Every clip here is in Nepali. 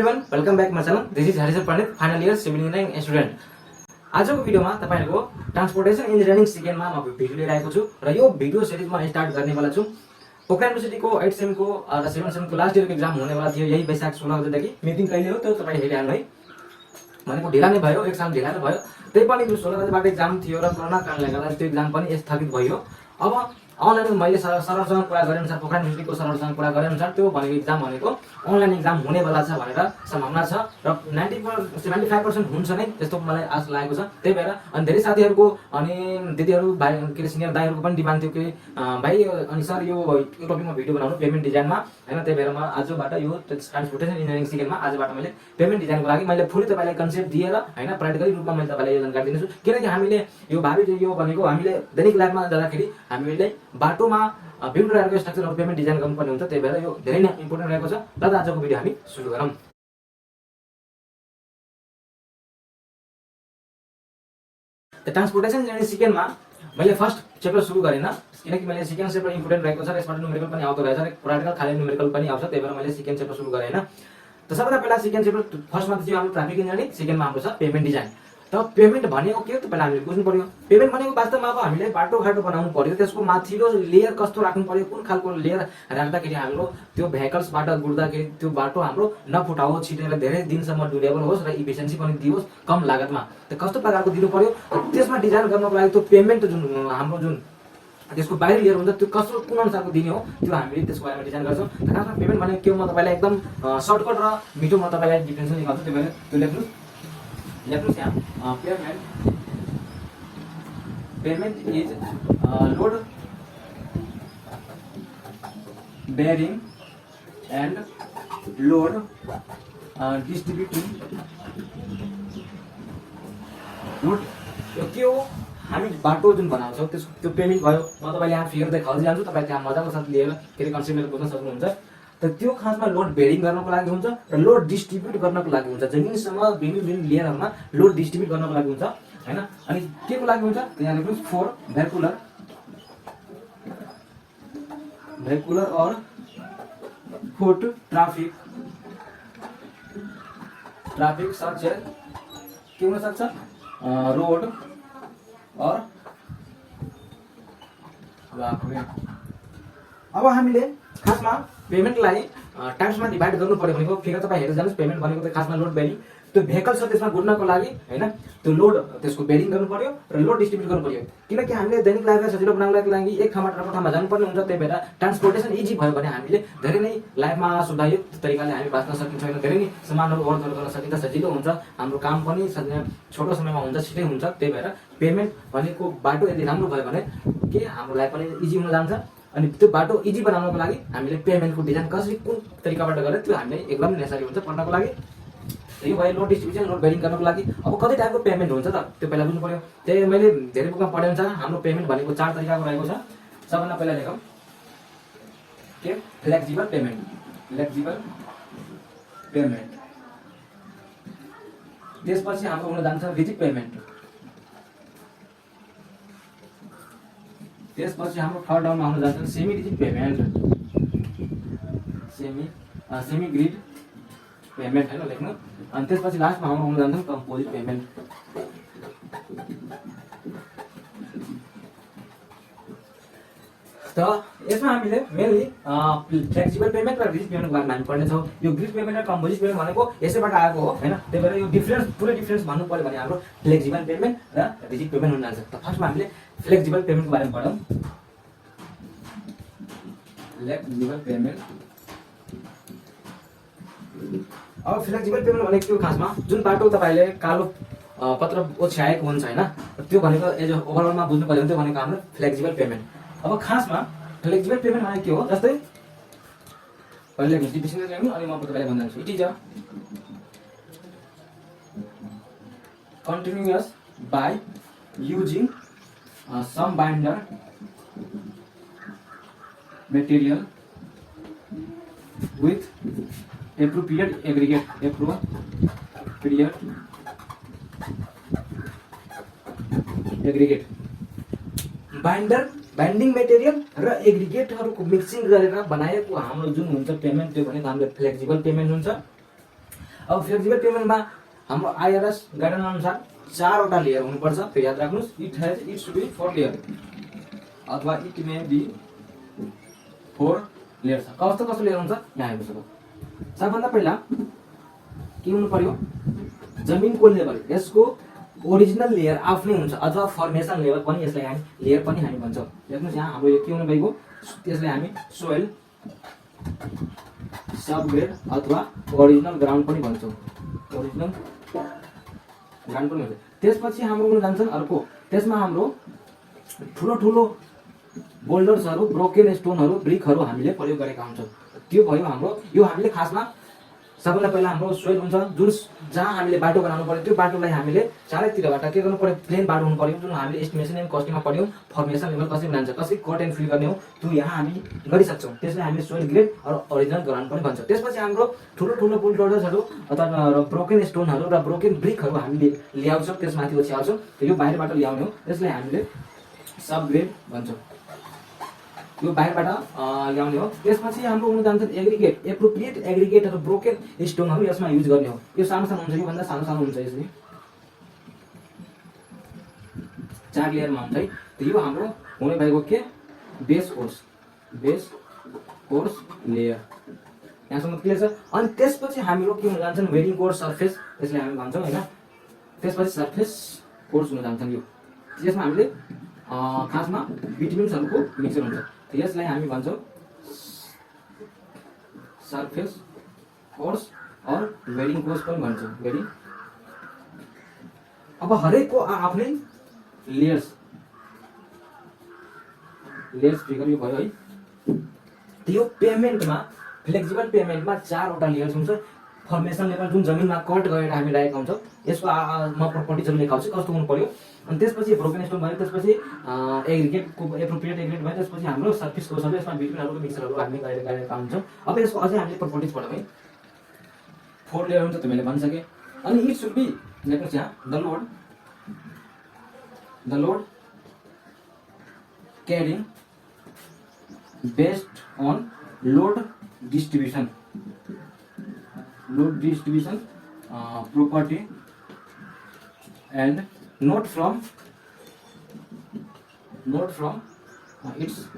everyone, welcome back my channel. This is Harishar Pandit, final year civil engineering student. आजको भिडियोमा तपाईहरुको ट्रान्सपोर्टेसन इन्जिनियरिङ सेकेन्डमा म भिडियो लिएर आएको छु र यो भिडियो सिरिजमा स्टार्ट गर्ने वाला छु। पोखरा युनिभर्सिटीको 8 सेम को र 7 सेम को लास्ट इयरको एक्जाम हुने वाला थियो यही वैशाख 16 गतेदेखि। मिटिङ कहिले हो त्यो तपाई हेरिहाल्नु है। भनेको ढिला नै भयो, एक साल ढिला त भयो। त्यही पनि 16 गतेबाट एक्जाम थियो र कोरोना कारणले गर्दा त्यो एक्जाम पनि स्थगित भयो। अब अनलाइन मैले सरसँग कुरा गरे अनुसार पोखरा युनिभर्सिटीको सरसँग कुरा गरे अनुसार त्यो भनेको एक्जाम भनेको अनलाइन एक्जाम हुने वाला छ भनेर सम्भावना छ र 75% हुन्छ नै त्यस्तो मलाई आशा लागेको छ। त्यही भएर अनि धेरै साथीहरुको अनि दिदीहरु भाइ के सिनियर दाइहरुको पनि डिमान्ड थियो कि भाइ अनि सर यो टपिकमा भिडियो बनाउनु पेमेन्ट डिजाइनमा हैन। त्यही भएर म आजबाट यो ट्रान्सपोर्टेसन इन्जिनियरिङ सेकेन्डमा आजबाट मैले पेमेन्ट डिजाइनको लागि मैले फुल्ली तपाईलाई कन्सेप्ट दिएर हैन प्र्याक्टिकली रूपमा मैले तपाईलाई यो जानकारी दिन्छु। किनकि हामीले यो भावी यो भनेको हामीले दैनिक लाइफमा जाँदाखेरि हामीले बाटोमा विभिन्न प्रकारको स्ट्रक्चर अफ पेमेन्ट डिजाइन गर्नुपर्ने हुन्छ। त्यही भएर यो धेरै नै इम्पोर्टेन्ट रहेको छ। र आजको भिडियो हामी सुरु गरौँ। ट्रान्सपोर्टेसन इन्जिनियरिङ सेकेन्डमा मैले फर्स्ट चेप्टर सुरु गरेन किनकि मैले सेकेन्ड चेप्टर इम्पोर्टेन्ट रहेको छ र यसबाट न्युमेरिकल पनि आउँदो रहेछ र प्र्याक्टिकल खाली न्युमेरिकल पनि आउँछ। त्यही भएर मैले सेकेन्ड चेप्टर सुरु गरेन। त सबैभन्दा पहिला सेकेन्ड चेप्टर फर्स्टमा चाहिँ हाम्रो ट्राफिक इन्जिनियरिङ, सेकेन्डमा हाम्रो छ पेमेन्ट डिजाइन। त पेमेन्ट भनेको के हो त पहिला हामीले बुझ्नु पर्यो। पेमेन्ट भनेको वास्तवमा अब हामीले बाटो घाटो बनाउनु पर्यो, त्यसको माथिल्लो लेयर कस्तो राख्नु पर्यो, कुन खालको लेयर राख्दाखेरि हाम्रो त्यो भेहिकल्सबाट गुड्दाखेरि त्यो बाटो हाम्रो नफुटाओस्, छिटेर धेरै दिनसम्म ड्युरेबल होस् र इफिसियन्सी पनि दियोस् कम लागतमा। त कस्तो प्रकारको दिनु पर्यो त्यसमा डिजाइन गर्नको लागि त्यो पेमेन्ट जुन हाम्रो जुन त्यसको बाहिर लेयर हुन्छ त्यो कस्तो कुन अनुसारको दिने हो त्यो हामीले त्यसको बारेमा डिजाइन गर्छौँ। त खासमा पेमेन्ट भनेको के हो म तपाईँलाई एकदम सर्टकट र मिठो म तपाईँलाई डिफरेन्स निकाल्छु। त्यही भएर त्यो लेख्नुहोस् यहाँ payment is load bearing and load distributing load. यो के हो हामी बाटो जुन बनाउँछौँ त्यसको त्यो पेमेन्ट भयो। म तपाईँले यहाँ फिगर देखाउँदै जान्छु, तपाईँ त्यहाँ मजाको साथ लिएर के अरे कन्सेप्ट लिएर बुझ्न सक्नुहुन्छ। त त्यो खासमा लोड बेयरिङ गर्नको लागि हुन्छ र लोड डिस्ट्रिब्युट गर्नको लागि हुन्छ। जमिनसम्म विभिन्न लेयरहरुमा लोड डिस्ट्रिब्युट गर्नको लागि हुन्छ हैन। अनि के को लागि हुन्छ यहाँ लेख्नुस् फोर भेहिकुलर और फुट ट्राफिक सच के हुन सक्छ रोड और अब हामीले खासमा पेमेन्टलाई टाइप्समा डिभाइड गर्नु पर्यो भनेको फिगर तपाईँ हेर्दै जानुहोस्। पेमेन्ट भनेको त खासमा लोड बेयरिङ त्यो भेहिकल छ त्यसमा गुड्नको लागि हैन त्यो लोड त्यसको बेयरिङ गर्नु पर्यो र लोड डिस्ट्रिब्युट गर्नु पर्यो। किनकि हामीले दैनिक लाइफलाई सजिलो बनाउनको लागि एक ठाउँबाट अर्को ठाउँमा जानुपर्ने हुन्छ। त्यही भएर ट्रान्सपोर्टेसन इजी भयो भने हामीले धेरै नै लाइफमा सुविधायुक्त तरिकाले हामी बाँच्न सकिन्छ हैन। धेरै नै सामानहरू ओहोरदोहोर गर्न सकिन्छ, सजिलो हुन्छ, हाम्रो काम पनि छोटो समयमा हुन्छ, छिटै हुन्छ। त्यही भएर पेमेन्ट भनेको बाटो यदि राम्रो भयो भने के हाम्रो लाइफ पनि इजी हुन जान्छ। अनि त्यो बाटो इजी बनाउनको लागि हामीले पेमेन्टको डिजाइन कसरी कुन तरिकाबाट गरे त्यो हामीले एकदम नेसेसरी हुन्छ पढ्नको लागि। यो भयो लोड डिस्ट्रिब्युसन, लोड बेयरिङ गर्नको लागि। अब कति टाइपको पेमेन्ट हुन्छ त त्यो पहिला बुझ्नु पर्यो। त्यही मैले धेरै बुकमा पढे अनुसार हाम्रो पेमेन्ट भनेको 4 तरिकाको रहेको छ। सबभन्दा पहिला लेखौँ के फ्लेक्सिबल पेमेन्ट त्यसपछि हाम्रो हुन जान्छ रिजिड पेमेन्ट। त्यसपछि हाम्रो थर्ड डाउनमा आउन जान्छ semi rigid payment, semi grid payment हैन लेख्नु। अनि त्यसपछि लास्टमा हाम्रो हुन जान्छ कम्पोजिट पेमेन्ट। त यसमा हामीले मेनली फ्लेक्सिबल पेमेन्ट र रिजिड पेमेन्टको बारेमा हामी पढ्नेछौँ। यो ग्रिड पेमेन्ट र कम्पोजिट पेमेन्ट भनेको यसैबाट आएको हो हैन। त्यही भएर यो पुरै डिफरेन्स भन्नु पर्यो भने हाम्रो फ्लेक्सिबल पेमेन्ट र रिजिड पेमेन्ट हुन जान्छ। त फर्स्टमा हामीले फ्लेक्सिबल पेमेन्टको बारेमा पढौँ। फ्लेक्सिबल पेमेन्ट अब फ्लेक्सिबल पेमेन्ट भनेको के हो खासमा जुन बाटो तपाईले कालो पत्र ओछ्याएको हुन्छ हैन त्यो भनेको एज ओभरअलमा बुझ्नु पर्यो भने त्यो भनेको हाम्रो फ्लेक्सिबल पेमेन्ट। अब खासमा फ्लेक्सिबल पेमेन्ट भनेको के हो जस्तै पहिले डिफिनेसन लेख्नु अनि म तपाईलाई भन्छु। It is a continuous by using some binder material with appropriate aggregate binding material र एग्रिगेटहरुको मिक्सिङ गरेर बनाएको हाम्रो जुन हुन्छ पेमेन्ट त्यो भनेको हाम्रो फ्लेक्सिबल पेमेन्ट हुन्छ। अब फ्लेक्सिबल पेमेन्टमा हाम्रो आइआरएस गाइडलाइन अनुसार 4 वटा लेयर हुनुपर्छ। फेरि याद राख्नुस्, इट शुड बी 4 लेयर अथवा इट मे बी 4 लेयर। कस्तो कस्तो लेयर हुन्छ यहाँ हेर्नु सक्छ। सबभन्दा पहिला के हुनु पर्यो, जमिनको लेभल, यसको ओरिजिनल लेयर आफ्नै हुन्छ अथवा फर्मेसन लेभल पनि, यसलाई हामी लेयर पनि हामी भन्छौँ। हेर्नुस् यहाँ हाम्रो यो के हुनु भएको, त्यसलाई हामी सोइल सबग्रेड अथवा ओरिजिनल ग्राउन्ड पनि भन्छौँ। ओरिजिनल ग्राउन्ड पनि भन्छ। त्यसपछि हाम्रो हुन जान्छन् अर्को, त्यसमा हाम्रो ठुलो ठुलो बोल्डर्सहरू, ब्रोकेन स्टोनहरू, ब्रिकहरू हामीले प्रयोग गरेका हुन्छौँ। त्यो भयो हाम्रो, यो हामीले खासमा सबभन्दा पहिला हाम्रो सोइल हुन्छ, जुन जहाँ हामीले बाटो बनाउनु पर्यो त्यो बाटोलाई हामीले चारैतिरबाट के गर्नु पर्यो, प्लेन बाटो हुनु पर्यो, जुन हामीले एस्टिमेसन एन्ड कस्टिङमा पढ्यौँ। फर्मेसन लेभल कसरी बनाउँछ, कसरी कट एन्ड फिल गर्ने हो, त्यो यहाँ हामी गरिसक्छौँ। त्यसलाई हामीले सोइल ग्रेड र ओरिजिनल ग्राउन्ड पनि भन्छौँ। त्यसपछि हाम्रो ठुलो ठुलो बुलडोजर्सहरू अथवा ब्रोकेन स्टोनहरू र ब्रोकेन ब्रिकहरू हामीले ल्याउँछौँ, त्यसमाथि ओछ्याउँछौँ। यो बाहिरबाट ल्याउने हो, त्यसलाई हामीले सब ग्रेड भन्छौँ। यो बाहिरबाट ल्याउने हो। त्यसपछि हाम्रो हुन जान्छन् एग्रिगेट, एप्रोप्रिएट एग्रिगेट र ब्रोकेन स्टोनहरू यसमा युज गर्ने हो। यो सानो सानो हुन्छ, योभन्दा सानो सानो हुन्छ, यसरी 4 लेयरमा हुन्छ है। त यो हाम्रो हुने भएको के, बेस कोर्स लेयर। यहाँसम्म क्लियर छ। अनि त्यसपछि हाम्रो के हुन जान्छन्, वेडिङ कोर्स सर्फेस, यसलाई हामी भन्छौँ हैन। त्यसपछि सर्फेस कोर्स हुन जान्छन्। यो यसमा हामीले खासमा भिटामिन्सहरूको मिक्सचर हुन्छ, यसलाई हामी भन्छौँ सर्फेस कोर्स और वेडिङ कोर्स पनि भन्छौँ, वेडिङ। अब हरेकको आफ्नै लेयर्स फिगर यो भयो है। त्यो पेमेन्टमा, फ्लेक्सिबल पेमेन्टमा 4 वटा लेयर्स हुन्छ। फर्मेसन लेभल, जुन जमिनमा कट गरेर हामी राखेका हुन्छौँ, यसको म प्रपर्टिजहरू लेखाउँछु कस्तो हुनु पर्यो। अनि त्यसपछि ब्रोकेन स्टोन भयो, त्यसपछि एग्रिगेटको एप्रोप्रिएट एग्रिगेट भयो, त्यसपछि हाम्रो सर्फेस कोर्सहरू, यसमा भिटामिनहरूको मिक्सरहरू हामी गरेका हुन्छौँ। अब यसको अझै हामीले प्रपर्टिज पढौँ है। 4 लेयर हुन्छ, त्यो मैले भनिसकेँ। अनि इट सुड बी, लेख्नुहोस् यहाँ, the load carrying based on load distribution property and not from its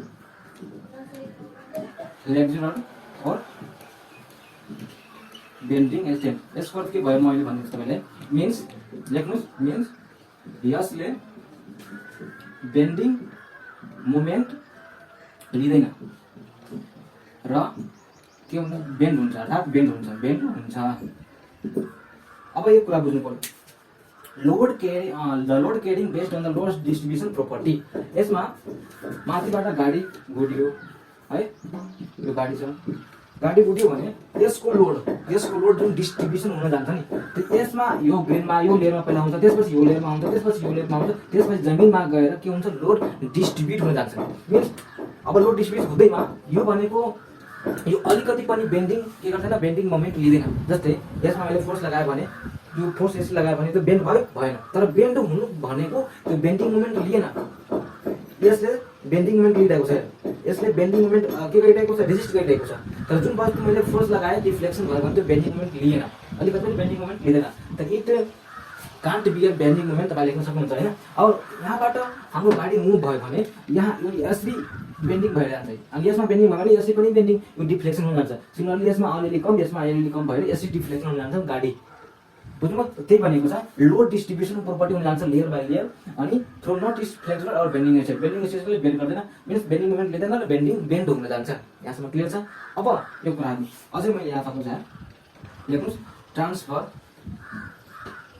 flexible or bending extent। यसको अर्थ के भयो, मैले भनेको तपाईँले मिन्स लेख्नुहोस्, मिन्स यसले बेन्डिङ मोमेन्ट लिँदैन र के हुन्छ, बेन्ड हुन्छ, अर्थात् बेन्ड हुन्छ। अब यो कुरा बुझ्नु पर्यो, the load carrying based on the load distribution property. यसमा माथिबाट गाडी गुड्यो है, यो गाडी छ, गाडी गुड्यो भने यसको लोड जुन डिस्ट्रिब्युसन हुन जान्छ नि, यसमा यो ग्रेनमा, यो लेयरमा पहिला हुन्छ, त्यसपछि यो लेयरमा हुन्छ, त्यसपछि यो लेयरमा हुन्छ, त्यसपछि जमिनमा गएर के हुन्छ, लोड डिस्ट्रिब्युट हुन जान्छ। मिन्स अब लोड डिस्ट्रिब्युट हुँदैमा यो भनेको यो अलिकति पनि बेन्डिङ के गर्दैन, बेन्डिङ मोमेन्ट लिँदैन। जस्तै यसमा मैले फोर्स लगायो भने, यो फोर्स यसले लगायो भने त्यो बेन्ड भयो, भएन। तर बेन्ड हुनु भनेको त्यो बेन्डिङ मोमेन्ट लिएन, यसले बेन्डिङ मोमेन्ट लिइरहेको छ, यसले बेन्डिङ मोमेन्ट के गरिरहेको छ, रेजिस्ट गरिरहेको छ। तर जुन वस्तु मैले फोर्स लगाएँ, डिफ्लेक्सन भयो भने त्यो बेन्डिङ मोमेन्ट लिएन, अलिकति पनि बेन्डिङ मोमेन्ट लिँदैन। त it can't be a bending moment, तपाईँले लेख्न सक्नुहुन्छ हैन। अब यहाँबाट हाम्रो गाडी मुभ भयो भने यहाँ यसरी बेन्डिङ भएर जान्छ, अनि यसमा बेन्डिङ भयो भने यसरी पनि बेन्डिङ, यो डिफ्लेक्सन हुन जान्छ। सिमिलरली यसमा अलिअलि कम, यसमा अलिअलि कम भएर यसरी डिफ्लेक्सन हुन जान्छ गाडी। बुझ्नुभयो, त्यही भनेको छ लोड डिस्ट्रिब्युसन प्रोपर्टी हुन जान्छ लेयर बाई लेयर। अनि थ्रो नट इज फ्लेक्सिबल और बेन्डिङ एक्सेस, बेन्डिङ एक्सेसले बेन्ड गर्दैन, मिन्स बेन्डिङ मोमेन्ट लिँदैन र बेन्ड हुन जान्छ। यहाँसम्म क्लियर छ। अब यो कुरा अझै मैले यहाँ थप्नु चाहे, लेख्नुहोस्, transfer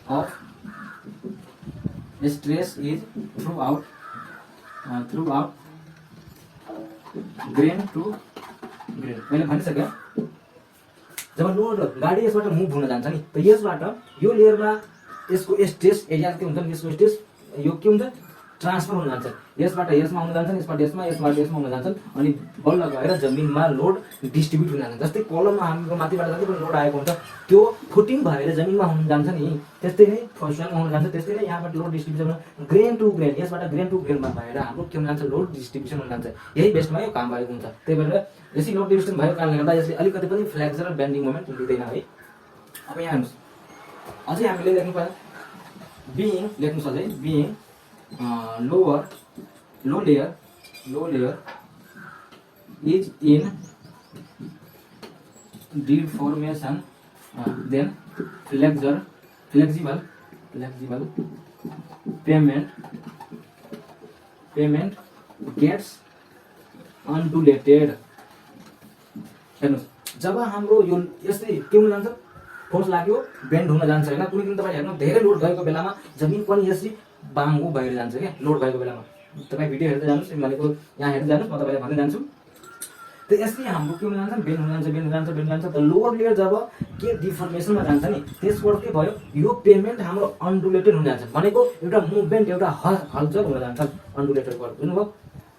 of stress is throughout grain to grain. मैले भनिसकेँ, जब लोड गाडी यसबाट मुभ हुन जान्छ नि, त यसबाट यो लेयरमा यसको स्ट्रेस एरिया के हुन्छ, यसको स्ट्रेस यो के हुन्छ, ट्रान्सफर हुन जान्छ। यसबाट यसमा हुन जान्छन्, यसबाट यसमा हुन जान्छन्, अनि बल्ल गएर जमिनमा लोड डिस्ट्रिब्युट हुन जान्छ। जस्तै कलममा हाम्रो माथिबाट जति पनि लोड आएको हुन्छ त्यो फुटिङ भएर जमिनमा हुन जान्छ नि, त्यस्तै नै फर्स्टमा हुन जान्छ। त्यस्तै नै यहाँबाट load distribution grain to grain, यसबाट ग्रेन टु ग्रेनमा भएर हाम्रो के हुन जान्छ, लोड डिस्ट्रिब्युसन हुन जान्छ। यही बेस्टमा यो काम भएको हुन्छ। त्यही भएर यसरी लोड डिस्ट्रिब्युसन भएको कारणले गर्दा यसले अलिकति पनि फ्लेक्सर र बेन्डिङ मोमेन्ट लिँदैन है। अब यहाँ हेर्नुहोस्, अझै हामीले लेख्नु पर्यो बिइङ, लेख्नुहोस् अझै being low layer is in deformation then flexible pavement gets undulated. हेर्नुहोस्, जब हाम्रो यो यस्तै के हुन जान्छ, फोर्स लाग्यो बेन्ड हुन जान्छ हैन, कुनै दिन तपाईँ हेर्नु धेरै लोड भएको बेलामा जमिन पनि यसरी बाङ्गो भएर जान्छ क्या, लोड भएको बेलामा। तपाईँ भिडियो हेर्दै जानुहोस्, भनेको यहाँ हेर्दै जानुहोस्, म तपाईँलाई भन्दै जान्छु। त यसरी हाम्रो के हुन जान्छ, बेन्ड हुन जान्छ। त लोवर लेयर जब के डिफर्मेसनमा जान्छ नि, त्यसबाट के भयो, यो पेमेन्ट हाम्रो अनडुलेटेड हुन जान्छ, भनेको एउटा मुभमेन्ट, एउटा हलचल हुन जान्छ अनडुलेटेड भयो, बुझ्नुभयो?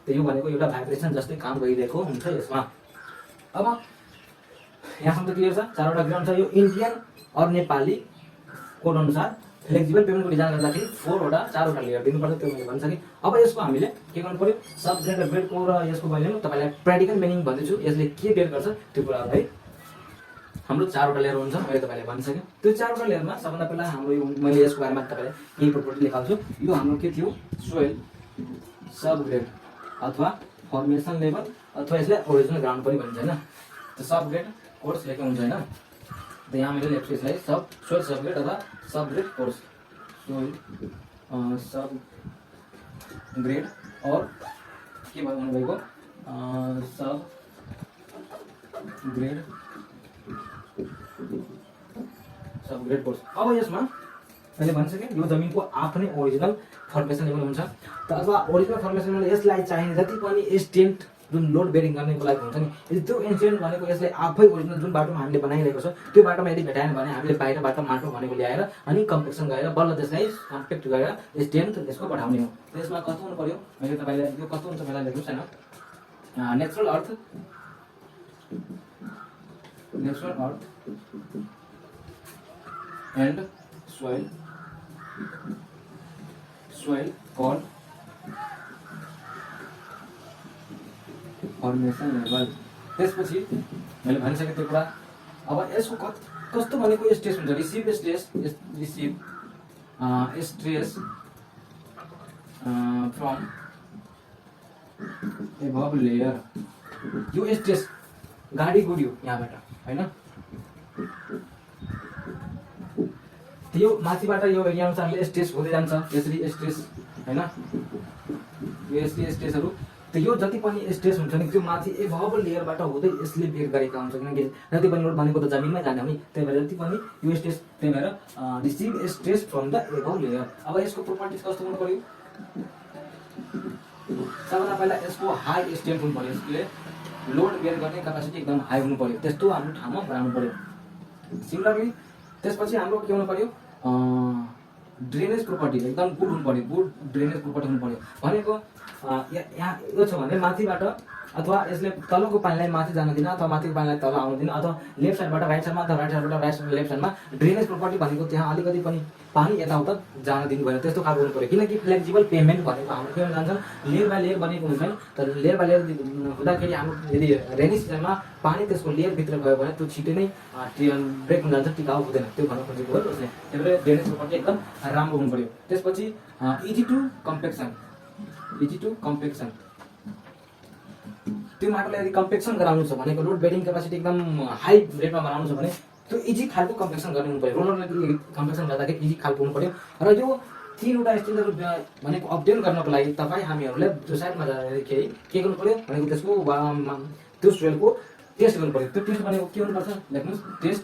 त यो भनेको एउटा भाइब्रेसन जस्तै काम गरिरहेको हुन्छ यसमा। अब यहाँसम्म त क्लियर छ, चारवटा ग्राउन्ड छ। यो इन्डियन और नेपाली कोड अनुसार फ्लेक्सिबल पेमेन्टको डिजाइन गर्दाखेरि चारवटा लेयर दिनुपर्छ, त्यो मैले भनिसकेँ। अब यसको हामीले के गर्नु पर्यो, सब ग्रेड र ग्रेडको र यसको मैले तपाईँलाई प्र्याक्टिकल मिनिङ भन्दैछु, यसले के बेयर गर्छ त्यो कुराहरू है। हाम्रो चारवटा लेयर हुन्छ, मैले तपाईँलाई भनिसकेँ। त्यो चारवटा लेयरमा सबभन्दा पहिला हाम्रो यो मैले यसको बारेमा तपाईँलाई केही प्रोपर्टी लेखाउँछु। यो हाम्रो के थियो, सोइल सब ग्रेड अथवा फर्मेसन लेभल अथवा यसलाई ओरिजिनल ग्राउन्ड पनि भनिन्छ हैन। त सब ग्रेड कोर्स लेखेको हुन्छ हैन। त यहाँ मैले लेख्छु यसलाई सोइल सब ग्रेड अथवा सब ग्रेड कोर्स, सोइल सब ग्रेड और के भन्नुभएको सब ग्रेड कोर्स। अब यसमा मैले भनिसकेँ यो जमिनको आफ्नै ओरिजिनल फर्मेसन लेभल हुन्छ। त अथवा ओरिजिनल फर्मेसनमा यसलाई चाहिने जति पनि स्टेन्ट जुन लोड बेरिङ गर्नेको लागि हुन्छ नि, त्यो इन्स्टेन्ट भनेको यसले आफै ओरिजिनल जुन बाटोमा हामीले बनाइरहेको छ त्यो बाटोमा यदि भेटाएन भने हामीले बाहिरबाट माटो भनेको ल्याएर अनि कम्पेक्सन गरेर बल्ल त्यसलाई कम्पेक्ट गरेर स्ट्रेन्थ यसको बढाउने हो। त्यसमा कस्तो हुनु पर्यो, मैले तपाईँलाई यो कस्तो हुन्छ मलाई लेख्नुहोस् हैन। Natural earth and soil call formation level. त्यसपछि मैले भनिसकेँ त्यो कुरा। अब यसको कस्तो भनेको स्ट्रेस हुन्छ, receive stress from above layer. यो स्ट्रेस गाडी गुड्यो यहाँबाट हैन, यो माथिबाट यो एरिया अनुसारले स्ट्रेस हुँदै जान्छ, यसरी स्ट्रेस हैन, यो स्ट्रेसहरू। त यो जति पनि स्ट्रेस हुन्छ नि त्यो माथि एबभ लेयरबाट हुँदै यसले बेयर गरेका हुन्छ, किनकि जति पनि लोड भनेको त जमिनमै जाने हो नि, त्यही भएर जति पनि यो स्ट्रेस, त्यही भएर receive stress from the above layer. अब यसको प्रोपर्टिज कस्तो हुनु पर्यो, सबभन्दा पहिला यसको हाई स्ट्रेन्थ हुनु पर्यो, यसले लोड बेयर गर्ने क्यापासिटी एकदम हाई हुनु पर्यो, त्यस्तो हाम्रो ठाउँमा बनाउनु पर्यो। सिमिलरली त्यसपछि हाम्रो के हुनु पर्यो, ड्रेनेज प्रोपर्टी एकदम गुड हुनु पर्यो, गुड ड्रेनेज प्रोपर्टी हुनु पर्यो। भनेको यहाँ यो छ भने माथिबाट अथवा यसले तलको पानीलाई माथि जान दिन अथवा माथिको पानीलाई तल आउन दिन, अथवा लेफ्ट साइडबाट राइट साइडमा अथवा राइट साइडबाट लेफ्ट साइडमा ड्रेनेज प्रोपर्टी भनेको त्यहाँ अलिकति पनि पानी यताउता जान दिनु भएन, त्यस्तो खालको हुनु पर्यो। किनकि फ्लेक्सिबल पेमेन्ट भनेको हाम्रो के हुन जान्छ, लेयर बाई लेयर बनेको हुन्छ नि, तर लेयर बाई लेयर हुँदाखेरि हाम्रो यदि रेनी सिजनमा पानी त्यसको लेयरभित्र गयो भने त्यो छिटै नै ब्रेक हुन जान्छ, टिकाउ हुँदैन, त्यो भन्न खोजेको हो उसले। त्यही भएर ड्रेनेज प्रोपर्टी एकदम राम्रो हुनु पर्यो। त्यसपछि इजी टु कम्पेक्सन, त्यो माटोलाई यदि कम्पेक्सन गराउनु छ भनेको लोड बेरिङ क्यापासिटी एकदम हाई रेटमा बनाउनु छ भने त्यो इजी खालको कम्पेक्सन गर्ने हुनु पर्यो। रोलरले कम्पेक्सन गर्दाखेरि इजी खालको हुनु पर्यो। र यो तीनवटा स्टेजहरू भनेको अपडेट गर्नको लागि तपाईँ हामीहरूलाई त्यो साइडमा जाँदाखेरि के गर्नु पर्यो भनेको त्यसको त्यो सोइलको टेस्ट गर्नु पर्यो। त्यो टेस्ट भनेको के हुनुपर्छ, लेख्नुहोस् टेस्ट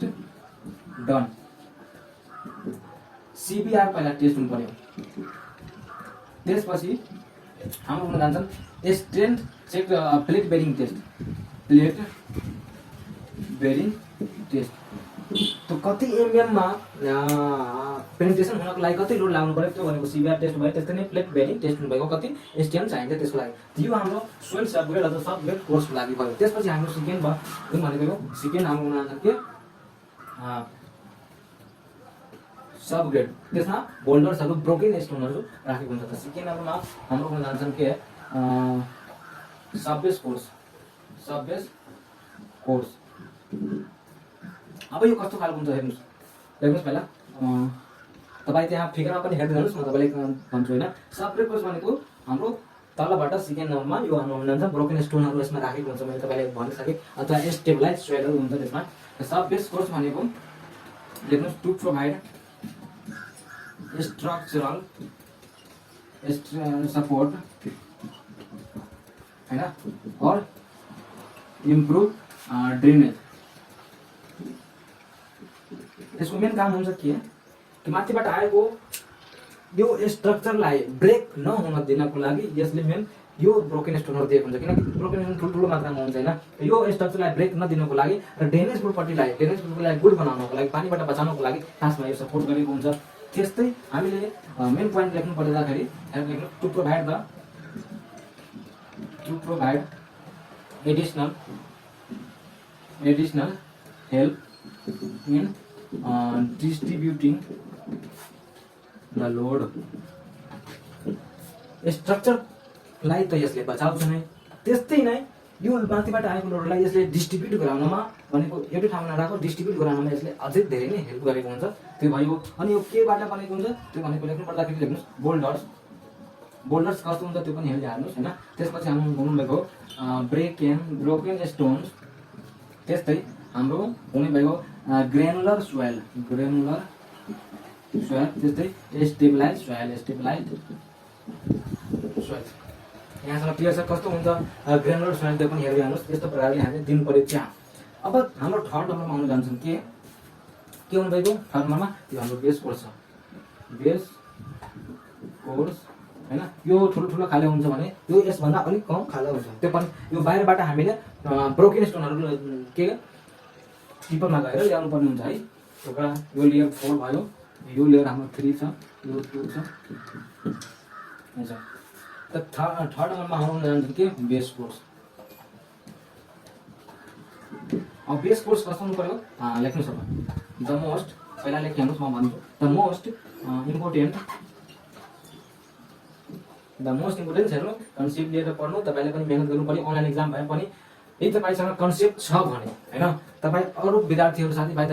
डन, सिबिआर पहिला टेस्ट हुनु पर्यो। त्यसपछि हाम्रो हुन जान्छन् strength check, plate bearing test, त कति एमएममा पेनिट्रेसन हुनको लागि कति लोड लाग्नु पर्यो त्यो भनेको सिबिआर टेस्ट भयो। त्यस्तै नै प्लेट बेरिङ टेस्ट हुनुभएको कति स्ट्रेन्थ चाहिन्छ त्यसको लागि, यो हाम्रो सोइल सब ग्रेड अथवा सब ग्रेड कोर्सको लागि भयो। त्यसपछि हाम्रो सेकेन्ड भयो, जुन भनेको सेकेन्ड हाम्रो हुन जान्छ के सब ग्रेड, त्यसमा बोल्डर्सहरू ब्रोकन स्टोनहरू राखेको हुन्छ। त सेकेन्ड नम्बरमा हाम्रो हुन जान्छन् के सब बेस कोर्स। अब यो कस्तो खालको हुन्छ हेर्नुहोस्, लेख्नुहोस् पहिला तपाईँ त्यहाँ फिगरमा पनि हेर्दै जानुहोस्, म तपाईँलाई भन्छु होइन। सफ्टवेयर कोर्स भनेको हाम्रो तलबाट सेकेन्ड नम्बरमा यो आउनु जान्छ, ब्रोकन स्टोनहरू यसमा राखेको हुन्छ, मैले तपाईँलाई भनिसकेँ, अथवा स्टेबलाइज सोइलहरू हुन्छ त्यसमा। सब बेस कोर्स भनेको लेख्नुहोस् टु प्रोभाइड स्ट्रक्चरल सपोर्ट होइन और इम्प्रुभ ड्रेनेज। यसको मेन काम हुन्छ के कि माथिबाट आएको यो स्ट्रक्चरलाई ब्रेक नहुन दिनको लागि यसले मेन यो ब्रोकन स्टोनहरू दिएको हुन्छ, किनकि ब्रोकन स्टोन ठुल्ठुलो मात्रामा हुन्छ होइन। यो स्ट्रक्चरलाई ब्रेक नदिनको लागि र ड्रेनेज पुलपट्टिलाई गुड बनाउनको लागि, पानीबाट बचाउनको लागि खासमा यो सपोर्ट गरेको हुन्छ। त्यस्तै हामीले मेन पोइन्ट लेख्नु पर्दाखेरि to provide additional help in distributing the load. स्ट्रक्चरलाई त यसले बचाउँछ नै, त्यस्तै नै यो माथिबाट आएको लोडलाई यसले डिस्ट्रिब्युट गराउनमा भनेको एउटै ठाउँमा नराखेको डिस्ट्रिब्युट गराउनमा यसले अझै धेरै नै हेल्प गरेको हुन्छ। त्यो भयो। अनि यो केबाट बनेको हुन्छ त्यो भनेको लेख्नु पर्दाखेरि लेख्नुहोस् बोल्डर्स कस्तो हुन्छ त्यो पनि हेर्दै हाल्नुहोस् होइन। त्यसपछि हाम्रो हुनुभएको ब्रोकन स्टोन्स, त्यस्तै हाम्रो हुने भएको ग्रेनुलर सोइल, त्यस्तै स्टेबलाइज सोइल। यहाँसम्म क्लियर छ कस्तो हुन्छ ग्रेनुलर सोइल, त्यो पनि हेर्दै हाल्नुहोस्। त्यस्तो प्रकारले हामीले दिनु पर्यो त्यहाँ। अब हाम्रो थर्ड नम्बरमा आउनु जान्छौँ के हुनुभएको थर्ड नम्बरमा यो हाम्रो बेस कोर्स छ, बेस कोर्स होइन। यो ठुलो खाले हुन्छ भने यो यसभन्दा अलिक कम खाले हुन्छ, त्यो पनि यो बाहिरबाट हामीले ब्रोकन स्टोनहरू के टिपरमा गएर ल्याउनु पर्ने हुन्छ है। एउटा यो लेयर 4 भयो, यो लेयर हाम्रो 3 छ, यो 2 छ हुन्छ। त थर्ड नम्बरमा आउनु जान्छ के बेस कोर्स। अब बेस कोर्स कस्तो हुनु पर्यो लेख्नुहोस्। अब द मोस्ट पहिला लेखिहाल्नुहोस्, म भन्छु द मोस्ट इम्पोर्टेन्ट हेर्नु कन्सेप्ट लिएर पढ्नु। तपाईँले पनि मेहनत गर्नु पर्यो, अनलाइन एक्जाम भए पनि यदि तपाईँसँग कन्सेप्ट छ भने होइन, तपाईँ अरू विद्यार्थीहरू साथीभाइ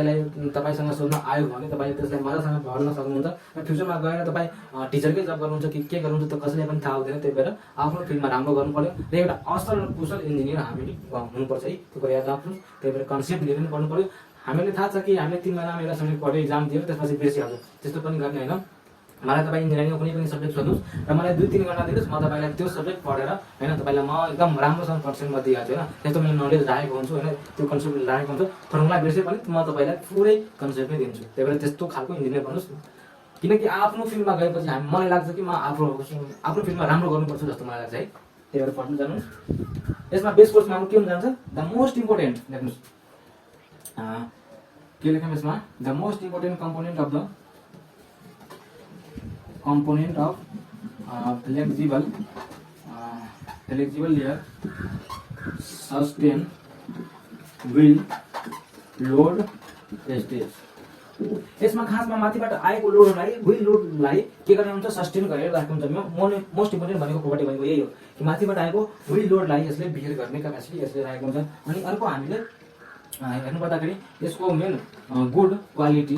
तपाईँसँग सोध्न आयो भने तपाईँले त्यसलाई मजासँग भर्न सक्नुहुन्छ। र फ्युचरमा गएर तपाईँ टिचरकै जब गर्नुहुन्छ कि के गर्नुहुन्छ त कसैलाई पनि थाहा हुँदैन। त्यही भएर आफ्नो फिल्डमा राम्रो गर्नु पर्यो र एउटा असल र कुशल इन्जिनियर हामीले हुनुपर्छ है, त्यो कुरा याद राख्नु। त्यही भएर कन्सेप्ट लिएर पनि पढ्नु पर्यो। हामीले थाहा छ कि हामीले 3 महिनामा एउटा सब्जेक्ट पढ्यो, एक्जाम दियो, त्यसपछि बिर्सिहाल्छ, त्यस्तो पनि गर्ने होइन। मलाई तपाईँ इन्जिनियरिङमा कुनै पनि सब्जेक्ट सोध्नुहोस् र मलाई 2-3 घन्टा दिनुहोस्, म तपाईँलाई त्यो सब्जेक्ट पढेर होइन तपाईँलाई म एकदम राम्रोसँग पर्सेन्टमा दिइहाल्छु होइन। त्यस्तो मैले नलेज राखेको हुन्छु होइन, त्यो कन्सेप्ट राखेको हुन्छ। फर्मुला बिर्से पनि म तपाईँलाई पुरै कन्सेप्टै दिन्छु। त्यही भएर त्यस्तो खालको इन्जिनियर भन्नुहोस्, किनकि आफ्नो फिल्डमा गएपछि मलाई लाग्छ कि म आफ्नो फिल्डमा राम्रो गर्नुपर्छ जस्तो मलाई लाग्छ है। त्यही भएर पढ्नु जानुहोस्। यसमा बेस कोर्समा हाम्रो के हुन जान्छ द मोस्ट इम्पोर्टेन्ट लेख्नुहोस्। के लेख्नु यसमा the most important component of flexible layer sustain will load stage। यसमा खासमा माथिबाट आएको लोडलाई विल लोडलाई के गर्ने हुन्छ सस्टेन गरेर राखेको हुन्छ। मोस्ट इम्पोर्टेन्ट भनेको प्रोपर्टी भनेको यही हो कि माथिबाट आएको विल लोडलाई यसले बियर गर्ने क्यापेसिटी यसले राखेको हुन्छ। अनि अर्को हामीले हेर्नु पर्दाखेरि यसको मेन गुड क्वालिटी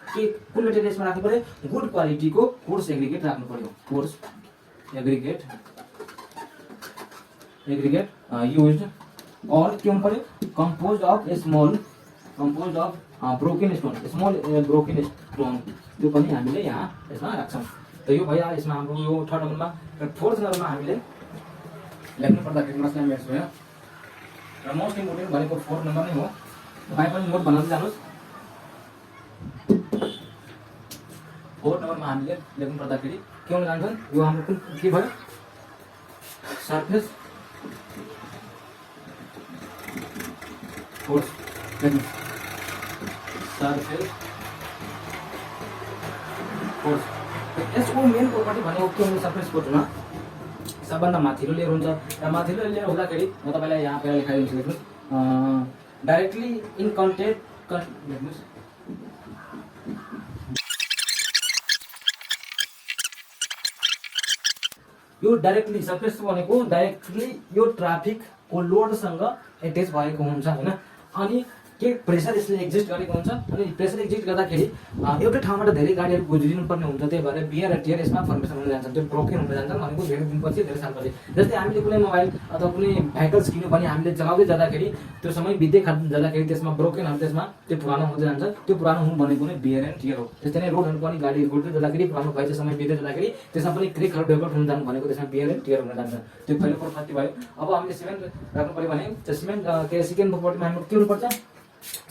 के कुन मेटेरियल्समा राख्नु पर्यो गुड क्वालिटीको कोर्स एग्रिगेट राख्नु पर्यो। कोर्स एग्रिगेट युज्ड और के हुनु पर्यो कम्पोज्ड अफ ब्रोकन स्टोन त्यो पनि हामीले यहाँ यसमा राख्छौँ। त यो भयो यसमा हाम्रो यो थर्ड नम्बरमा। र फोर्थ नम्बरमा हामीले लेख्नु पर्दाखेरि मसला मेट्स भयो र मोस्ट इम्पोर्टेन्ट भनेको फोर्थ नम्बर नै हो। तपाईँ पनि नोट बनाउँदै जानुहोस्। फोर्थ नम्बरमा हामीले लेख्नु पर्दाखेरि के हुन जान्छन् यो हाम्रो कुन के भयो सर्फेस फोर्स लेख्नु सर्फेस फोर्स। यसको मेन प्रोपर्टी भनेको के हुन्छ सर्फेस फोर्समा सबभन्दा माथिल्लो लेयर हुन्छ र माथिल्लो लेयर हुँदाखेरि म तपाईँलाई यहाँ पहिला लेखाइदिन्छु। लेख्नुहोस् डाइरेक्टली इन कन्ट्याक्ट लेख्नुहोस् यो डाइरेक्टली सर्फेस भनेको डाइरेक्टली यो ट्राफिकको लोडसँग एट्याच भएको हुन्छ होइन। अनि के प्रेसर यसले एक्जिस्ट गरेको हुन्छ अनि प्रेसर एक्जिस्ट गर्दाखेरि एउटै ठाउँबाट धेरै गाडीहरू गुज्रिनु पर्ने हुन्छ। त्यही भएर बियर र टियर यसमा फर्मेसन हुन जान्छ, त्यो ब्रोकेन हुन जान्छ भनेको धेरै दिनपछि धेरै सालपछि। जस्तै हामीले कुनै मोबाइल अथवा कुनै भेहिकल्स किन्यो भने हामीले चलाउँदै जाँदाखेरि त्यो समय बित्दै जाँदाखेरि त्यसमा ब्रोकेनहरू त्यसमा त्यो पुरानो हुँदै जान्छ। त्यो पुरानो हुनु भनेको नै बियर एन्ड टियर हो। त्यस्तै नै रोडहरू पनि गाडी गुड्दै जाँदाखेरि पुरानो भएपछि समय बित्दै जाँदाखेरि त्यसमा पनि क्रेकहरू डेभलप हुन जानु भनेको त्यसमा बियर एन्ड टियर हुन जान्छ। त्यो पहिलो प्रोपर्टी भयो। अब हामीले सिमेन्ट राख्नु पऱ्यो भने त्यो सिमेन्ट के सेकेन्ड प्रोपर्टीमा हामीले के हुनुपर्छ,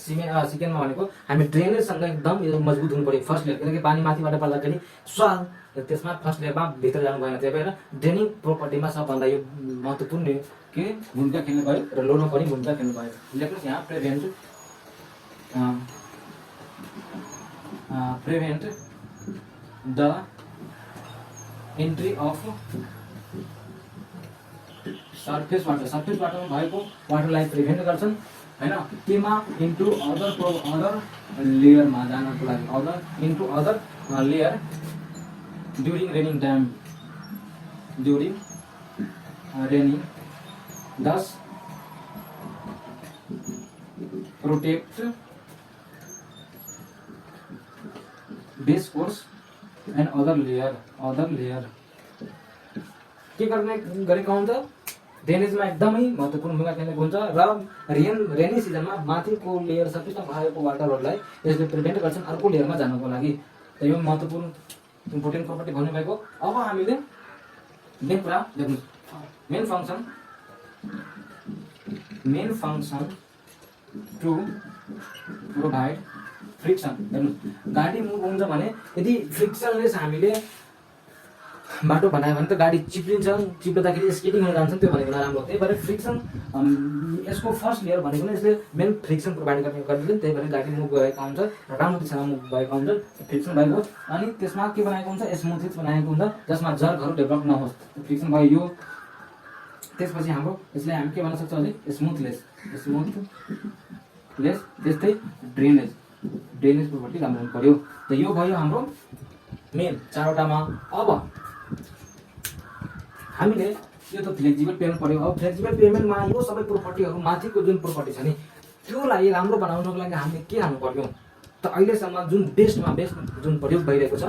सेकेन्डमा भनेको हामी ड्रेनेजसँग एकदम मजबुत हुनु पऱ्यो फर्स्ट लेयर, किनकि पानी माथिबाट पर्दाखेरि स्वाल त्यसमा फर्स्ट लेयरमा भित्र जानु भएन। त्यही भएर ड्रेनिङ प्रोपर्टीमा सबभन्दा यो महत्त्वपूर्ण के भूमिका खेल्नु भयो र लोडमा पनि भूमिका खेल्नु भयो। लेख्नुहोस् यहाँ prevent the entry of surface वाटरमा भएको वाटरलाई प्रिभेन्ट गर्छन् हैन। केमा इन्टु अदर लेयरमा जानको लागि, other layer during raining time, thus protect base course and other layer के गर्ने गरेको हुन्छ, ड्रेनेजमा एकदमै महत्त्वपूर्ण भूमिका खेलेको हुन्छ र रेनी सिजनमा माथिको लेयर सफिसिएन्ट भएको वाटरहरूलाई यसले प्रिभेन्ट गर्छन् अर्को लेयरमा जानको लागि। यो महत्त्वपूर्ण इम्पोर्टेन्ट प्रोपर्टी भन्नु भएको। अब हामीले मेन कुरा लेख्नु, main function to provide friction. हेर्नु गाडी मुभ हुन्छ भने यदि फ्रिक्सनलेस हामीले बाटो बनायो भने त गाडी चिप्लिँदाखेरि स्केटिङ हुन जान्छ, त्यो भनेको नराम्रो। त्यही भएर फ्रिक्सन यसको फर्स्ट लेयर भनेको नै यसले मेन फ्रिक्सन प्रोभाइड गरिदिन्छ। त्यही भएर गाडी मुभ भएको हुन्छ, राम्रो दिशामा मुभ भएको हुन्छ फ्रिक्सन भएको। अनि त्यसमा के बनाएको हुन्छ, स्मुथनेस बनाएको हुन्छ जसमा जर्कहरू डेभलप नहोस्, फ्रिक्सन भयो यो। त्यसपछि हाम्रो यसलाई हामी के भन्न सक्छौँ अझै, स्मुथलेस। त्यस्तै ड्रेनेज प्रोपर्टी राम्रो हुनु पर्यो। त यो भयो हाम्रो मेन चारवटामा। अब हामीले यो त फ्लेक्सिबल पेमेन्ट पर्यो। अब फ्लेक्सिबल पेमेन्टमा यो सबै प्रोपर्टीहरू माथिको जुन प्रोपर्टी छ नि त्योलाई राम्रो बनाउनको लागि हामीले के हाल्नु पर्यो त अहिलेसम्म जुन बेस्ट जुन प्रयोग भइरहेको छ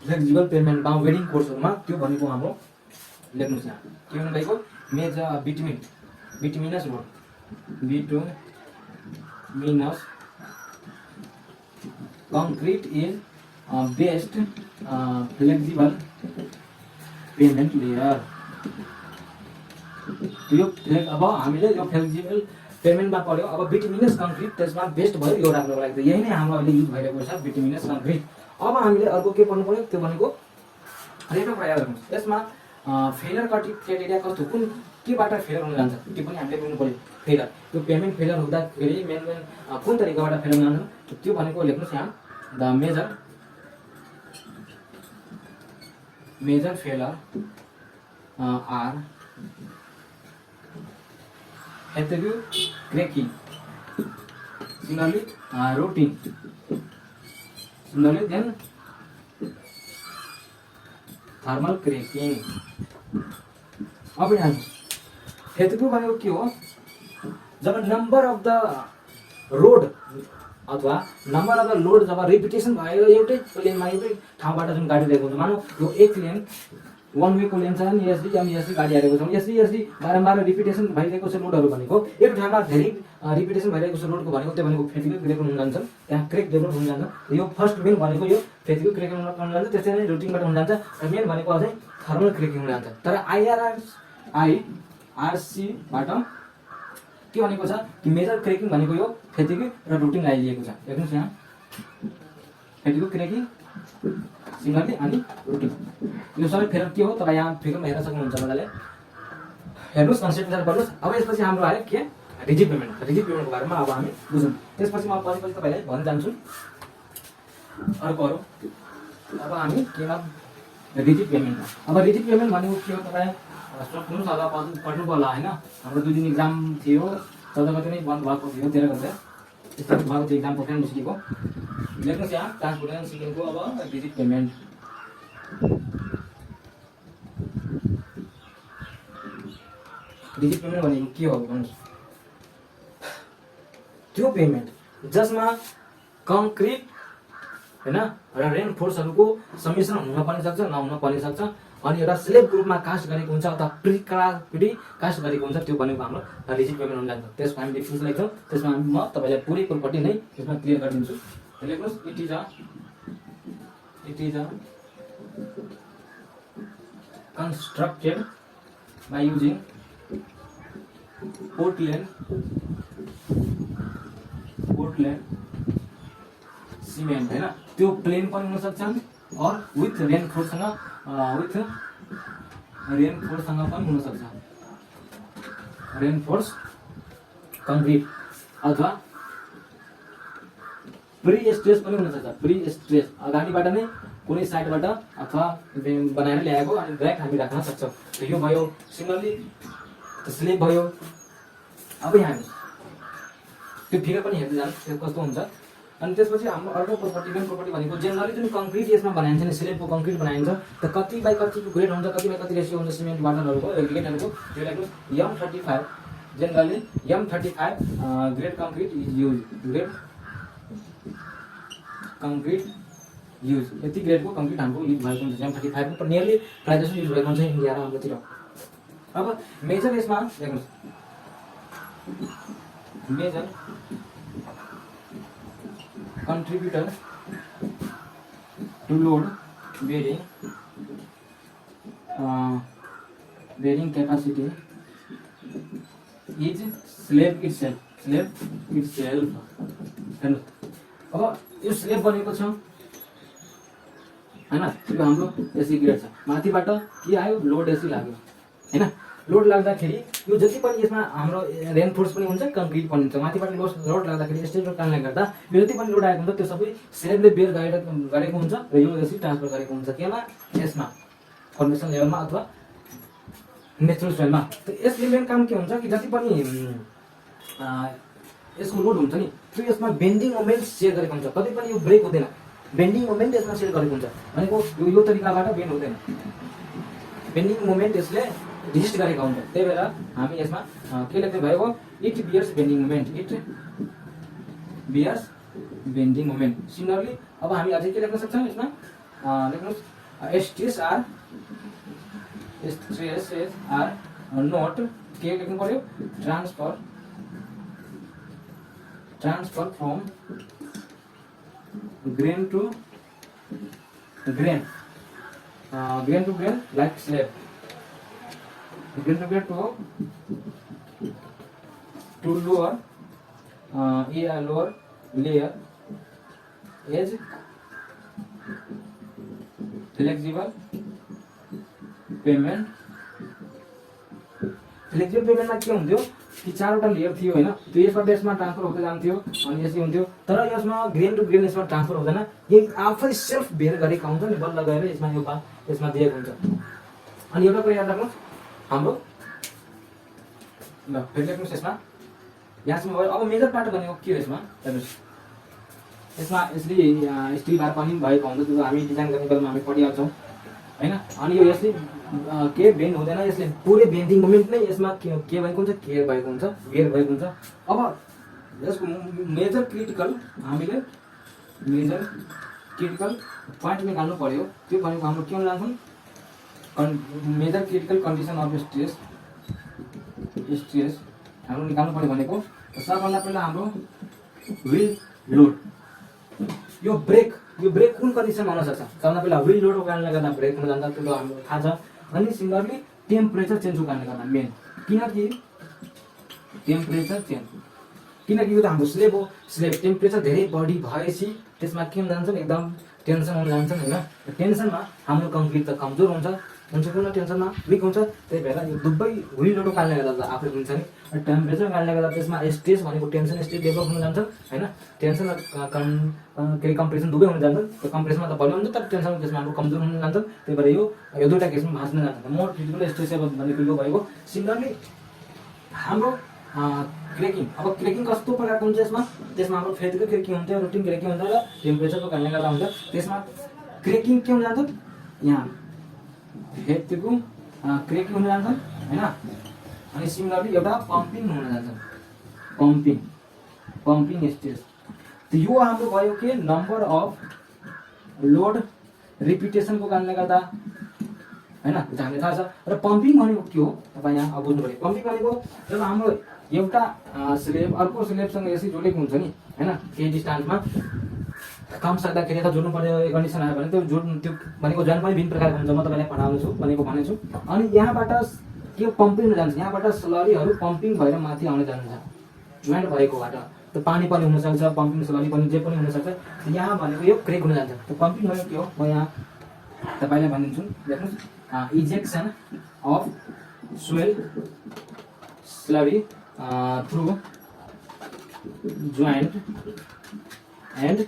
फ्लेक्सिबल पेमेन्टमा वेडिङ कोर्सहरूमा, त्यो भनेको हाम्रो लेख्नुहोस् यहाँ के भन्नु भएको, major bituminous road, bituminous concrete is best flexible pavement layer. अब हामीले यो फ्लेक्सिबल पेमेन्टमा पर्यो। अब बिटुमिनस कङ्क्रिट त्यसमा बेस्ट भयो यो राख्नको लागि। त यही नै हाम्रो अहिले युज भइरहेको छ बिटुमिनस कङ्क्रिट। अब हामीले अर्को के पढ्नु पर्यो, त्यो भनेको रेट अफ फायर गर्नु। यसमा फेलर क्राइटेरिया कस्तो, कुन केबाट फेलर हुन जान्छ त्यो पनि हामीले बुझ्नु पर्यो। फेलर त्यो पेमेन्ट फेलर हुँदाखेरि मेन कुन तरिकाबाट फेलर हुन जान्छ त्यो भनेको लेख्नुहोस् यहाँ, द मेजर फेलर आर एथेब्यू cracking, similarly rutting, similarly then thermal cracking. अब यहाँ हेतु भनेको के हो, जब नम्बर अफ द रोड अथवा नम्बर अफ द लोड जब रिपिटेसन भयो एउटै लेनमा एउटै ठाउँबाट जुन गाडी ल्याएको हुन्छ, मानौ यो एक लेन वान वेको लेन छ नि, यसरी गाडी आएको छ, यसरी बारम्बार रिपिटेसन भइरहेको छ लोडहरू भनेको एक ठाउँमा धेरै रिपिटेसन भइरहेको छ लोडको भनेको त्यो भनेको फेथिकल क्रेक हुन जान्छ, त्यहाँ क्रेक डेभलप हुन जान्छ। यो फर्स्ट मेन भनेको यो फेथिकल क्रेक हुन जान्छ, त्यसै नै रुटिङबाट हुन जान्छ। र मेन भनेको अझै थर्मल क्रेकिङ हुन जान्छ। तर आइआरसीबाट के भनेको छ कि मेजर क्रेकिङ भनेको यो फेथिकल र रुटिङलाई लिएको छ। हेर्नुहोस् यहाँ फेथिकल क्रेकिङ, सिमिलरली अनि रुटिङ, यो सबै फेरि के हो तपाईँ यहाँ फिगरमा हेर्न सक्नुहुन्छ मजाले। हेर्नुहोस् कन्सेप्ट पढ्नुहोस्। अब यसपछि हाम्रो आयो के रिजिड पेमेन्टको बारेमा अब हामी बुझौँ। त्यसपछि म पछि तपाईँलाई भन्न जान्छु अर्कोहरू। अब हामी केमा रिजिड पेमेन्टमा। अब रिजिड पेमेन्ट भनेको के हो तपाईँ सुन्नुहोस्, अब पढ्नु पर्ला होइन। हाम्रो 2 दिन इक्जाम थियो, 14 गते नै बन्द भएको थियो, 13 गते त्यस्तो भएको थियो इक्जाम पोखरा युनिभर्सिटीको। लेख्नुहोस् यहाँ ट्रान्सपोर्टेसन सिक्किमको अब रिजिड पेमेन्ट। रिजिड पेमेन्ट भनेको के हो भन्नुहोस्। त्यो पेमेन्ट जसमा कङ्क्रिट हैन र रेनफोर्सहरूको समिसन हुन पनि सक्छ नहुन पनि सक्छ अनि एउटा स्लेब ग्रुपमा कास्ट गरेको हुन्छ अथवा प्री कास्ट गरेको हुन्छ त्यो भनेको हाम्रो रिजिड पेमेन्ट हुन जान्छ त्यसको हामी डिफरेन्स लेख्छौँ त्यसमा म तपाईलाई पुरै कुरपट्टि नै त्यसमा क्लियर गरिदिन्छु लेख्नुस् it is a constructed by using Portland cement हैन त्यो प्लेन पनि हुन सक्छ और विथ रेनफोर्ससँग पनि हुन सक्छ रेनफोर्स कङ्क्रिट अथवा प्री स्ट्रेस पनि हुन सक्छ प्री स्ट्रेस अगाडिबाट नै कुनै साइडबाट अथवा बनाएर ल्याएको अनि डाइरेक्ट हामी राख्न सक्छौँ यो भयो सिंगली स्लेब भयो अब हामी त्यो फिगर पनि हेर्दै जानु त्यो कस्तो हुन्छ अनि त्यसपछि हाम्रो अर्को प्रोपर्टी भनेको जेनरली जुन कङ्क्रिट यसमा बनाइन्छ नि स्लेबको कङ्क्रिट बनाइन्छ त कति बाई कतिको ग्रेड हुन्छ कति बाई कति रेसियो हुन्छ सिमेन्ट वाटरहरूको ग्रेडहरूको त्यो लेख्नु M35 generally M35 grade concrete is use grade concrete use यति ग्रेडको कङ्क्रिट हाम्रो युज भएको हुन्छ M35 को नियरली प्रायः जस्तो युज भएको हुन्छ इन्डिया र हाम्रोतिर अब मेजर यसमा लेख्नुहोस् major contributor to load bearing capacity is slab itself हेर्नु अब यो स्लेब बनेको छ हैन यो हाम्रो एसी ग्रेड छ माथिबाट के आयो लोड एसी लाग्यो हैन लोड लाग्दाखेरि यो जति पनि यसमा हाम्रो रेनफोर्स पनि हुन्छ कङ्क्रिट पनि हुन्छ माथिबाट लोड लाग्दाखेरि स्टेटको कारणले गर्दा यो जति पनि लोड आएको हुन्छ त्यो सबै स्लेबले बेयर गरेको हुन्छ र यो एसी ट्रान्सफर गरेको हुन्छ केमा यसमा फर्मेसन लेभलमा अथवा नेचुरल सोइलमा त यसले मेन काम के हुन्छ कि जति पनि यसको लोड हुन्छ नि त्यो यसमा बेन्डिङ मोमेन्ट सेयर गरेको हुन्छ कतै पनि यो ब्रेक हुँदैन बेन्डिङ मोमेन्ट यसमा सेयर गरेको हुन्छ भनेको यो तरिकाबाट बेन्ड हुँदैन बेन्डिङ मोमेन्ट यसले रेजिस्ट गरेको हुन्छ त्यही भएर हामी यसमा के लेख्दै भएको it bears bending moment similarly अब हामी अझै के लेख्न सक्छौँ यसमा लेख्नुहोस् स्ट्रेस आर नोट के लेख्नु पर्यो transfer from grain to grain like slab to lower layer is flexible payment मा के हुन्थ्यो कि चारवटा लेयर थियो हैन त्यो यसबाट यसमा ट्रान्सफर हुँदै जान्थ्यो अनि यसै हुन्थ्यो तर यसमा ग्रेन टु ग्रेन यसमा ट्रान्सफर हुँदैन यो आफै सेल्फ बेयर गरेको हुन्छ नि बल्ल गएर यसमा यो यसमा दिएको हुन्छ अनि एउटा कुरा याद राख्नुहोस् हाम्रो ल फेरि लेख्नुहोस् यहाँसम्म भयो अब मेजर पार्ट भनेको के हो यसमा हेर्नुहोस् यसमा यसले स्टिल बार पनि भएको हुन्छ त्यो हामी डिजाइन गर्ने बेलामा हामी पढिहाल्छौँ हैन अनि यो यसले के बेन्ड हुँदैन यसले पुरै बेन्डिङ मोमेन्ट नै यसमा के भएको हुन्छ केयर भएको हुन्छ बेयर भएको हुन्छ अब यसको मेजर क्रिटिकल पोइन्ट निकाल्नु पर्यो त्यो भनेको हाम्रो के हुन जान्छ major critical condition of stress हाम्रो निकाल्नु पर्यो भनेको सबभन्दा पहिला हाम्रो व्हील लोड यो ब्रेक कुन कन्डिसनमा हुन सक्छ सबभन्दा पहिला व्हील लोडको कारणले गर्दा ब्रेक हुन जान्छ त्यो हाम्रो थाहा छ अनि सिमिलरली टेम्परेचर चेन्जको कारणले गर्दा मेन किनकि टेम्परेचर चेन्ज किनकि यो त हाम्रो स्लेब हो स्लेब टेम्परेचर धेरै बढी भएपछि त्यसमा के हुन जान्छ एकदम टेन्सन हुन जान्छ हैन टेन्सनमा हाम्रो कङ्क्रिट त कमजोर हुन्छ कुन टेन्सनमा विक हुन्छ त्यही भएर यो दुबै व्हील लोडको कारणले गर्दा आफै हुन्छ नि टेम्परेचरको कारणले गर्दा त्यसमा स्ट्रेस भनेको टेन्सन स्टेट डेभलप हुन जान्छ हैन टेन्सन के कम्प्रेसन दुवै हुन जान्छ त्यो कम्प्रेसनमा त बलियो हुन्छ तर टेन्सन त्यसमा हाम्रो कमजोर हुन जान्छ त्यही भएर यो दुईटा केसमा भाँच्न जान्छ मोर क्रिटिकल स्ट्रेस भनेको यो भएको सिमिलरली हाम्रो क्रेकिङ अब क्रेकिङ कस्तो प्रकारको हुन्छ त्यसमा हाम्रो फेदको क्रेकिङ हुन्छ रुटिन क्रेकिङ हुन्छ र टेम्परेचरको कारणले गर्दा हुन्छ त्यसमा क्रेकिङ के हुन जान्छ यहाँ फेदको क्रेकिङ हुन जान्छ हैन अनि सिमिलरली एउटा पम्पिङ हुन जान्छ पम्पिङ स्टेज। त यो हाम्रो भयो के नम्बर अफ लोड रिपिटेसनको कारणले गर्दा हैन, हामीले थाहा छ। र पम्पिङ भनेको के हो तपाईँ यहाँ अब बुझ्नु पर्यो। पम्पिङ भनेको जब हाम्रो एउटा स्लेब अर्को स्लेबसँग यसरी जोडेको हुन्छ नि हैन, केही डिस्टेन्समा काम सक्दाखेरि यता जोड्नु पर्ने कन्डिसन आयो भने त्यो जोड्नु त्यो भनेको जोइन पनि विभिन्न प्रकारको हुन्छ। म तपाईँलाई पढाउँछु भनेछु। अनि यहाँबाट के पम्पिङ हुन जान्छ, यहाँबाट स्लरीहरू पम्पिङ भएर माथि आउन जान्छ जोइन्ट भएकोबाट। त्यो पानी पनि हुनसक्छ, पम्पिङ स्लरी पनि जे पनि हुनसक्छ। यहाँ भनेको यो क्रेक हुन जान्छ। त्यो पम्पिङ भनेको के हो म यहाँ तपाईँलाई भनिदिन्छु। हेर्नुहोस्, injection of soil slurry through joint and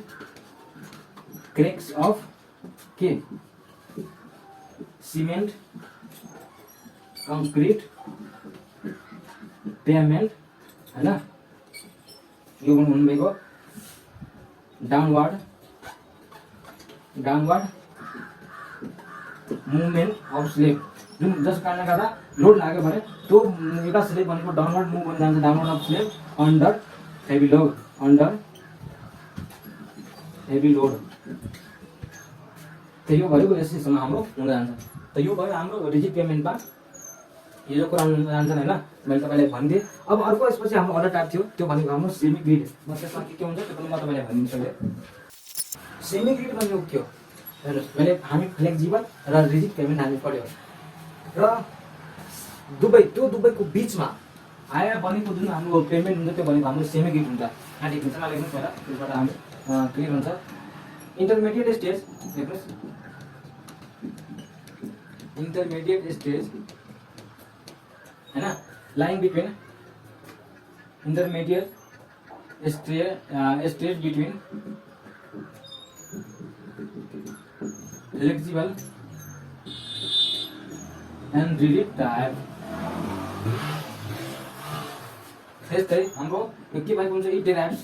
cracks of के सीमेंट कंक्रीट पेमेंट हैन, यो भन्नु भएको डाउनवर्ड मुभमेन्ट अफ स्लेब, जुन जस कारणले गर्दा लोड लाग्यो भने त्यो एउटा स्लेब भनेको डाउनवर्ड मुभ हुन जान्छ। Downward of slab under heavy load त यो भयो यसैसँग हाम्रो हुन जान्छ। त यो भयो हाम्रो रिजिड पेमेन्टमा यो जो कुरा हुन जान्छन् हैन, मैले तपाईलाई भनिदिएँ। अब अर्को यसपछि हाम्रो अर्डर टाइप थियो, त्यो भनेको हाम्रो सेमी ग्रिड। म त्यसमा के हुन्छ त्यो पनि म तपाईलाई भनिदिन्छु। सेमी ग्रिड भनेको के हो हेर्नुहोस्, मैले हामी फ्लेक्सिबल र रिजिड पेमेन्ट हामी पढ्यो र त्यो दुवैको बिचमा आएर बनेको जुन हाम्रो पेमेन्ट हुन्छ त्यो भनेको हाम्रो सेमी ग्रिड हुन्छ। यहाँ लेख्नुहुन्छ, नलेख्नु पहिला, त्यसबाट हामी क्लियर हुन्छ। इंटरमीडिएट स्टेज हेर्नुहोस्, इंटरमीडिएट स्टेज हैन, lying between intermediate stage between flexible and rigid type. त्यस्तै हाम्रो के भएको हुन्छ, it derives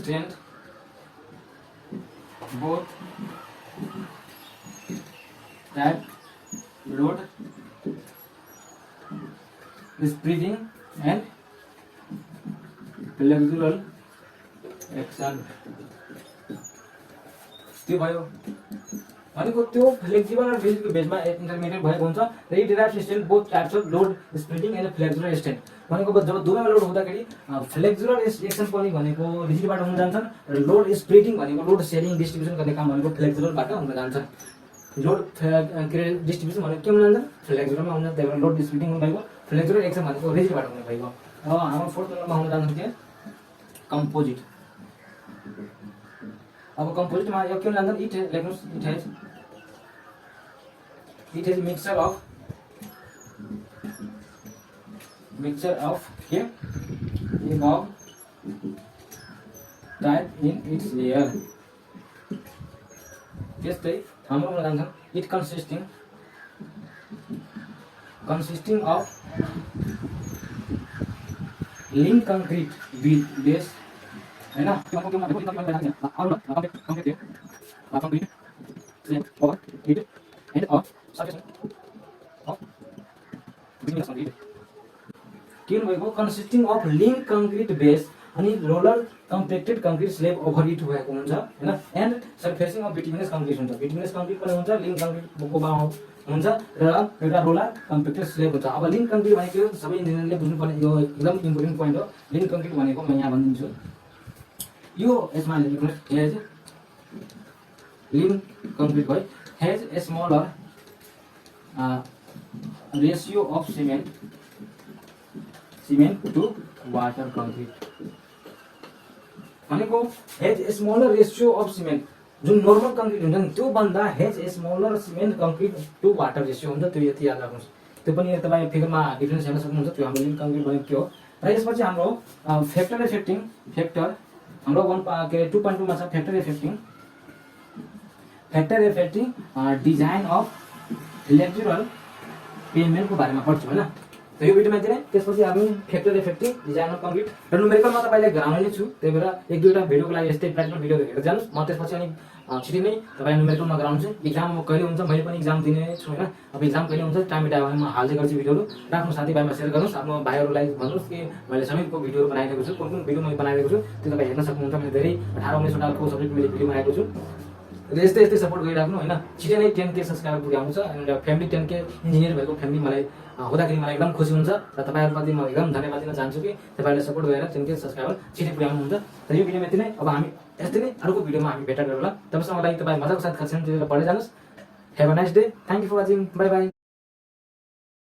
strength both type load spreading and flexural action। त्यो भयो भनेको त्यो फ्लेक्सिबल र रिजिडको बेसमा इन्टरमिडिएट भएको हुन्छ। र it derives strength both types of load spreading and flexural strength भनेको जब दुवैमा लोड हुँदाखेरि फ्लेक्सुरल एक्सन पनि भनेको रिजिडबाट हुन जान्छन् र लोड स्प्रेडिङ भनेको लोड सेयरिङ डिस्ट्रिब्युसन गर्ने काम भनेको फ्लेक्सुरलबाट हुन जान्छ। लोड डिस्ट्रिब्युसन भनेको के हुन जान्छ, फ्लेक्सुरलमा हुन जान्छ। त्यही भएर लोड स्प्रेडिङ हुन भएको, फ्लेक्सुरल एक्सन भनेको रिजिडबाट हुन भएको। अब हाम्रो फोर्थ नम्बरमा हुन जान्छ के कम्पोजिट। अब कम्पोजिटमा यो के हुन जान्छ, इट लेख्नुस्, इट हैज mixture of के above type in its layer। त्यस्तै हाम्रो हुन जान्छ it consisting of linked concrete base हैन, के भएको consisting of linked concrete base अनि roller compacted concrete slab over it भएको हुन्छ हैन, and surfacing of bituminous concrete हुन्छ। बिटुमिनस कंक्रीट पनि हुन्छ, लिङ्क कंक्रीटको बाउ हुन्छ र एउटा रोलर कम्प्याक्टेड स्लेब हुन्छ। अब लिङ्क कंक्रीट भनेको सबै इन्जिनियरले बुझ्नुपर्ने यो एकदम इम्पोर्टेन्ट पोइन्ट हो। लिङ्क कंक्रीट भनेको म यहाँ भनिदिन्छु, यो यसमा लेख्नुहोस्, हेज लिङ्क कंक्रीट भयो, has a smaller ratio of cement to water concrete भनेको has a smaller ratio of cement, जुन नर्मल कंक्रीट हुन्छ नि त्यो भन्दा has a smaller cement concrete to water ratio हुन्छ। त्यो यति याद राख्नुहोस्। त्यो पनि तपाईँ फिगरमा डिफरेन्स हेर्न सक्नुहुन्छ। त्यो हाम्रो लिङ्क कंक्रीट भनेको के हो। र यसपछि हाम्रो फ्याक्टर इफेक्टिङ फैक्टर हाम्रो 2.2 मा छ फैक्टर इफेक्टिङ डिजाइन अफ फ्लेक्सुरल पेमेन्टको बारेमा पढ्छौँ हैन। त यो भिडियोमा यति नै। त्यसपछि हामी फ्याक्टर इफेक्टिभ डिजाइनर कम्प्लिट र नुमेरिकलमा तपाईँलाई गराउने नै छु, त्यही भएर एक दुईवटा भिडियोको लागि यस्तै प्र्याक्टिकल भिडियो हेरेर जानुहोस्। म त्यसपछि अनि छिटै नै तपाईँलाई नुमेरिकलमा गराउँछु। इक्जाम कहिले हुन्छ, मैले पनि इक्जाम दिने छु होइन। अब इक्जाम कहिले हुन्छ टाइम मिटायो भने म हाल्दै गर्छु भिडियोहरू। र आफ्नो साथीभाइमा सेयर गर्नुहोस्, आफ्नो भाइहरूलाई भन्नुहोस् कि मैले समीपको भिडियोहरू बनाइरहेको छु, कुन कुन भिडियो मैले बनाइरहेको छु त्यो तपाईँ हेर्न सक्नुहुन्छ। मैले धेरै 18-19वटाको सब्जेक्ट मैले भिडियो बनाएको छु। र यस्तै यस्तै सपोर्ट गरिराख्नु होइन। छिटै नै 10K सब्सक्राइबर पुग्याउनु छ। एन्ड फ्यामिली 10K इन्जिनियर भएको फ्यामिली मलाई हुँदाखेरि मलाई एकदम खुसी हुन्छ र तपाईँहरूप्रति म एकदम धन्यवाद दिन चाहन्छु कि तपाईँहरूले सपोर्ट गरेर 10K सब्सक्राइबर छिटै पुर्याउनुहुन्छ। र यो भिडियोमा यति नै। अब हामी यस्तै नै अर्को भिडियोमा हामी भेट गरौँला। तबसम्मको लागि तपाईँ मजाको साथ खर्च पढ्दै जानुहोस्। Have a nice day. Thank you for watching. Bye by.